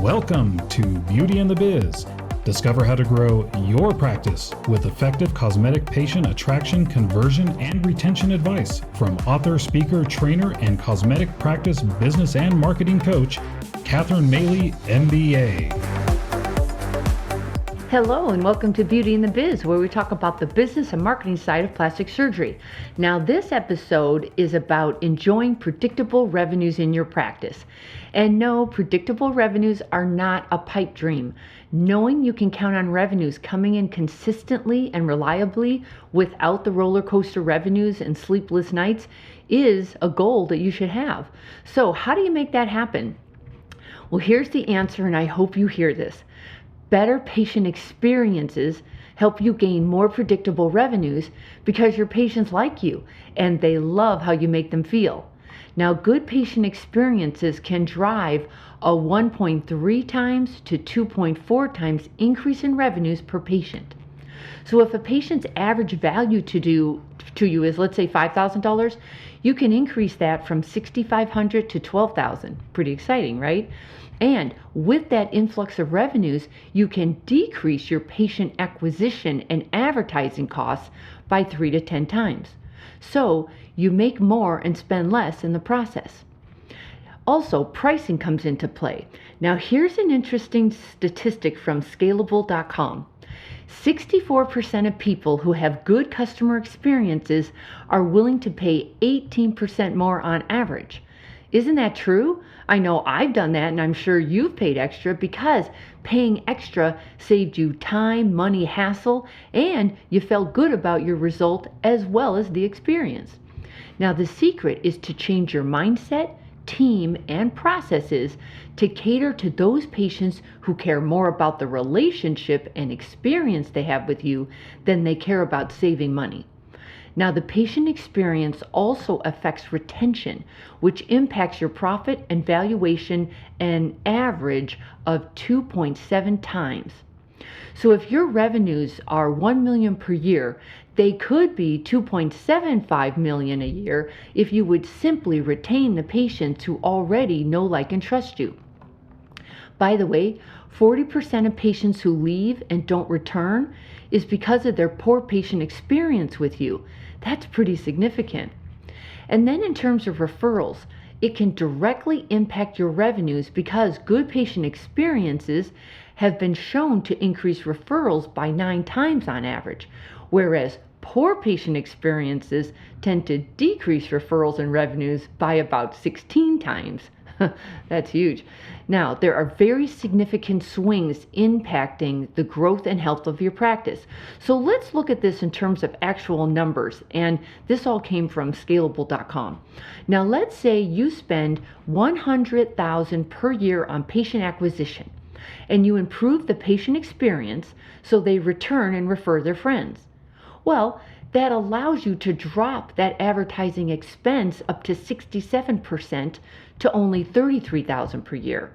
Welcome to Beauty and the Biz. Discover how to grow your practice with effective cosmetic patient attraction, conversion, and retention advice from author, speaker, trainer, and cosmetic practice business and marketing coach, Catherine Maley, MBA. Hello and welcome to Beauty and the Biz, where we talk about the business and marketing side of plastic surgery. Now, this episode is about enjoying predictable revenues in your practice. And no, predictable revenues are not a pipe dream. Knowing you can count on revenues coming in consistently and reliably without the roller coaster revenues and sleepless nights is a goal that you should have. So how do you make that happen? Well, here's the answer, and I hope you hear this. Better patient experiences help you gain more predictable revenues because your patients like you and they love how you make them feel. Now, good patient experiences can drive a 1.3 times to 2.4 times increase in revenues per patient. So if a patient's average value to you is, let's say, $5,000, you can increase that from $6,500 to $12,000. Pretty exciting, right? And with that influx of revenues, you can decrease your patient acquisition and advertising costs by 3 to 10 times. So you make more and spend less in the process. Also, pricing comes into play. Now, here's an interesting statistic from scalable.com. 64% of people who have good customer experiences are willing to pay 18% more on average. Isn't that true? I know I've done that, and I'm sure you've paid extra because paying extra saved you time, money, hassle, and you felt good about your result as well as the experience. Now, the secret is to change your mindset, team, and processes to cater to those patients who care more about the relationship and experience they have with you than they care about saving money. Now, the patient experience also affects retention, which impacts your profit and valuation an average of 2.7 times. So if your revenues are $1 million per year, they could be $2.75 million a year if you would simply retain the patients who already know, like, and trust you. By the way, 40% of patients who leave and don't return is because of their poor patient experience with you. That's pretty significant. And then in terms of referrals, it can directly impact your revenues because good patient experiences have been shown to increase referrals by 9 times on average, whereas poor patient experiences tend to decrease referrals and revenues by about 16 times. That's huge. Now, there are very significant swings impacting the growth and health of your practice. So let's look at this in terms of actual numbers. And this all came from scalable.com. Now, let's say you spend $100,000 per year on patient acquisition, and you improve the patient experience so they return and refer their friends. Well, that allows you to drop that advertising expense up to 67% to only $33,000 per year.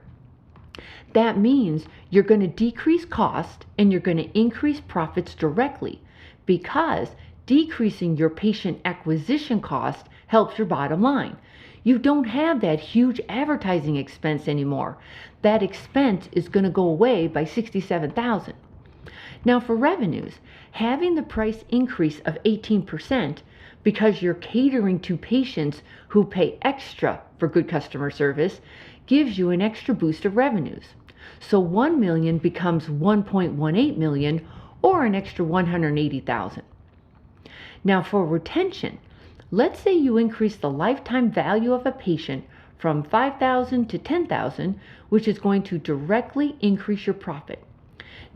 That means you're going to decrease cost and you're going to increase profits directly because decreasing your patient acquisition cost helps your bottom line. You don't have that huge advertising expense anymore. That expense is going to go away by $67,000. Now, for revenues, having the price increase of 18% because you're catering to patients who pay extra for good customer service gives you an extra boost of revenues. So 1 million becomes 1.18 million, or an extra 180,000. Now, for retention, let's say you increase the lifetime value of a patient from 5,000 to 10,000, which is going to directly increase your profit.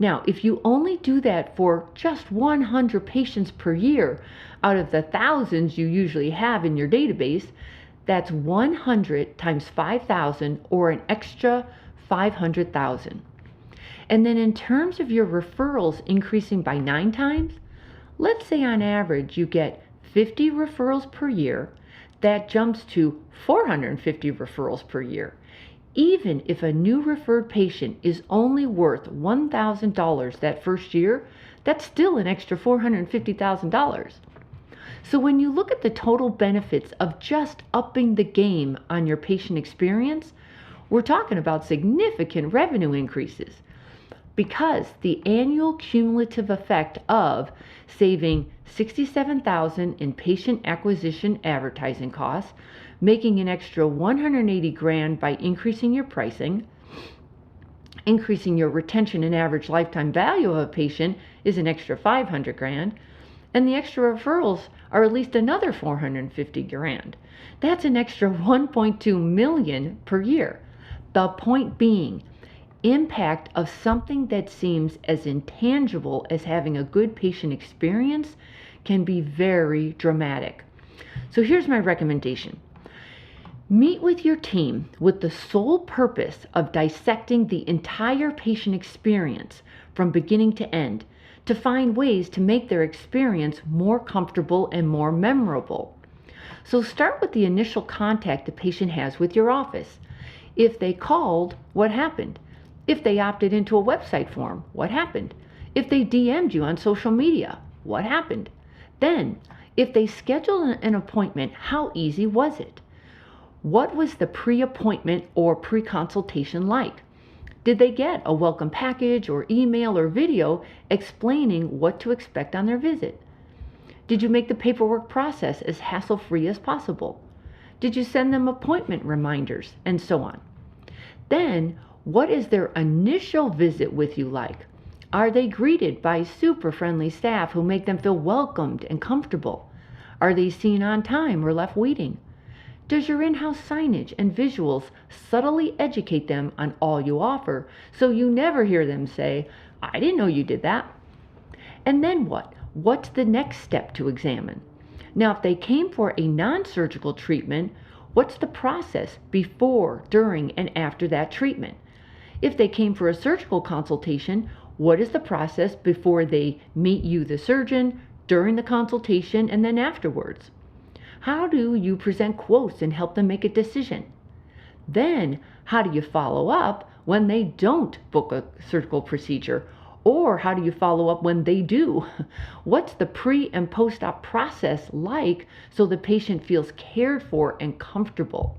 Now, if you only do that for just 100 patients per year out of the thousands you usually have in your database, that's 100 times 5,000, or an extra 500,000. And then in terms of your referrals increasing by 9 times, let's say on average you get 50 referrals per year, that jumps to 450 referrals per year. Even if a new referred patient is only worth $1,000 that first year, that's still an extra $450,000. So when you look at the total benefits of just upping the game on your patient experience, we're talking about significant revenue increases, because the annual cumulative effect of saving $67,000 in patient acquisition advertising costs, making an extra $180,000 by increasing your pricing, increasing your retention and average lifetime value of a patient is an extra $500,000, and the extra referrals are at least another $450,000. That's an extra $1.2 million per year. The point being, impact of something that seems as intangible as having a good patient experience can be very dramatic. So here's my recommendation. Meet with your team with the sole purpose of dissecting the entire patient experience from beginning to end to find ways to make their experience more comfortable and more memorable. So start with the initial contact the patient has with your office. If they called, what happened? If they opted into a website form, what happened? If they DM'd you on social media, what happened? Then, if they scheduled an appointment, how easy was it? What was the pre-appointment or pre-consultation like? Did they get a welcome package or email or video explaining what to expect on their visit? Did you make the paperwork process as hassle-free as possible? Did you send them appointment reminders and so on? Then, what is their initial visit with you like? Are they greeted by super friendly staff who make them feel welcomed and comfortable? Are they seen on time or left waiting? Does your in-house signage and visuals subtly educate them on all you offer so you never hear them say, "I didn't know you did that"? And then what? What's the next step to examine? Now, if they came for a non-surgical treatment, what's the process before, during, and after that treatment? If they came for a surgical consultation, what is the process before they meet you, the surgeon, during the consultation, and then afterwards? How do you present quotes and help them make a decision? Then, how do you follow up when they don't book a surgical procedure? Or how do you follow up when they do? What's the pre and post-op process like so the patient feels cared for and comfortable?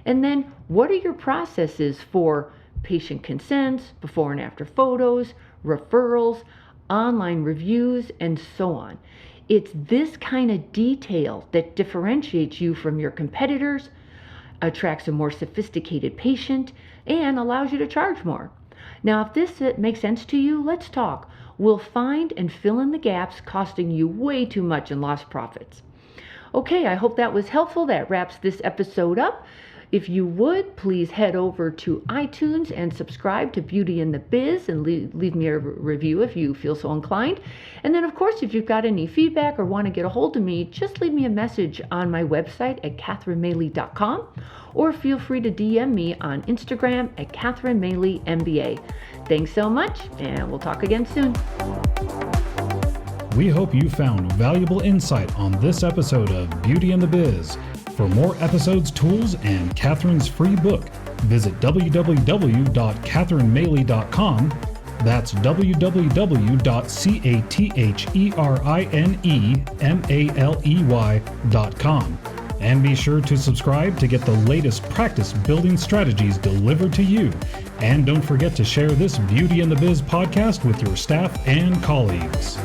And then, what are your processes for patient consents, before and after photos, referrals, online reviews, and so on? It's this kind of detail that differentiates you from your competitors, attracts a more sophisticated patient, and allows you to charge more. Now, if this makes sense to you, let's talk. We'll find and fill in the gaps costing you way too much in lost profits. Okay, I hope that was helpful. That wraps this episode up. If you would, please head over to iTunes and subscribe to Beauty in the Biz and leave me a review if you feel so inclined. And then, of course, if you've got any feedback or want to get a hold of me, just leave me a message on my website at catherinemaley.com, or feel free to DM me on Instagram at Catherine Maley MBA. Thanks so much, and we'll talk again soon. We hope you found valuable insight on this episode of Beauty in the Biz. For more episodes, tools, and Catherine's free book, visit www.catherinemaley.com. That's www.catherinemaley.com. And be sure to subscribe to get the latest practice building strategies delivered to you. And don't forget to share this Beauty in the Biz podcast with your staff and colleagues.